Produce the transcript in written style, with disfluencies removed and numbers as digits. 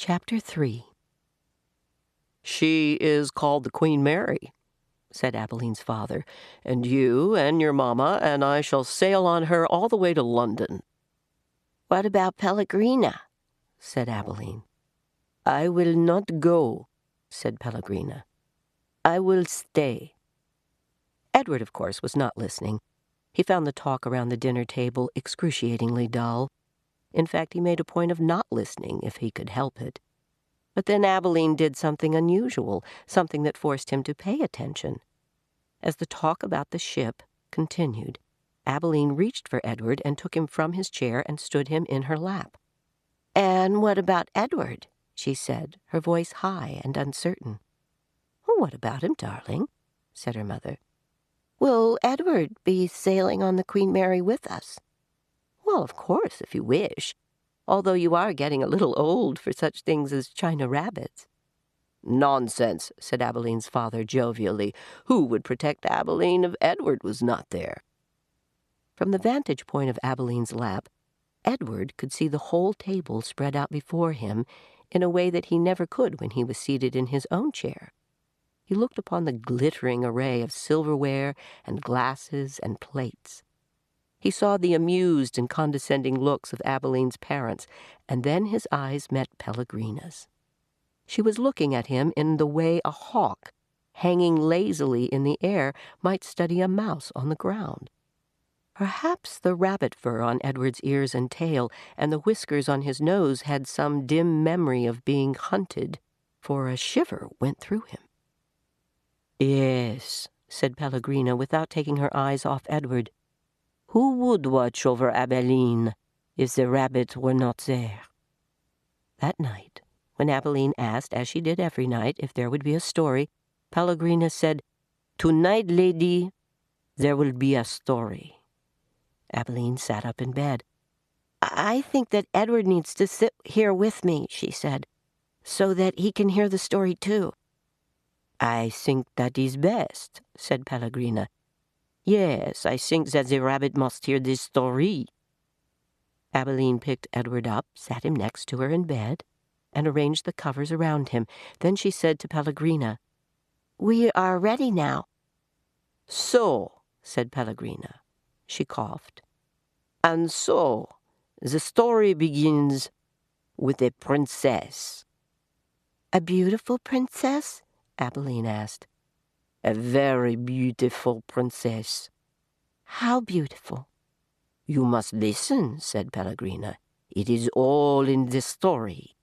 Chapter 3. "She is called the Queen Mary," said Abeline's father, "and you and your mamma and I shall sail on her all the way to London." "What about Pellegrina?" said Abeline. "I will not go," said Pellegrina. "I will stay." Edward, of course, was not listening. He found the talk around the dinner table excruciatingly dull. In fact, he made a point of not listening if he could help it. But then Abeline did something unusual, something that forced him to pay attention. As the talk about the ship continued, Abeline reached for Edward and took him from his chair and stood him in her lap. "And what about Edward?" she said, her voice high and uncertain. "Oh, what about him, darling?" said her mother. "Will Edward be sailing on the Queen Mary with us?" "Well, of course, if you wish, although you are getting a little old for such things as China rabbits." "Nonsense," said Abeline's father jovially. "Who would protect Abeline if Edward was not there?" From the vantage point of Abeline's lap, Edward could see the whole table spread out before him in a way that he never could when he was seated in his own chair. He looked upon the glittering array of silverware and glasses and plates. He saw the amused and condescending looks of Abeline's parents, and then his eyes met Pellegrina's. She was looking at him in the way a hawk, hanging lazily in the air, might study a mouse on the ground. Perhaps the rabbit fur on Edward's ears and tail and the whiskers on his nose had some dim memory of being hunted, for a shiver went through him. "Yes," said Pellegrina without taking her eyes off Edward. "Who would watch over Abeline if the rabbit were not there?" That night, when Abeline asked, as she did every night, if there would be a story, Pellegrina said, "Tonight, lady, there will be a story." Abeline sat up in bed. "I think that Edward needs to sit here with me," she said, "so that he can hear the story too." "I think that is best," said Pellegrina. "Yes, I think that the rabbit must hear this story." Abeline picked Edward up, sat him next to her in bed, and arranged the covers around him. Then she said to Pellegrina, "We are ready now." "So," said Pellegrina. She coughed. "And so, the story begins with a princess." "A beautiful princess?" Abeline asked. "A very beautiful princess." "How beautiful?" "You must listen," said Pellegrina. "It is all in the story."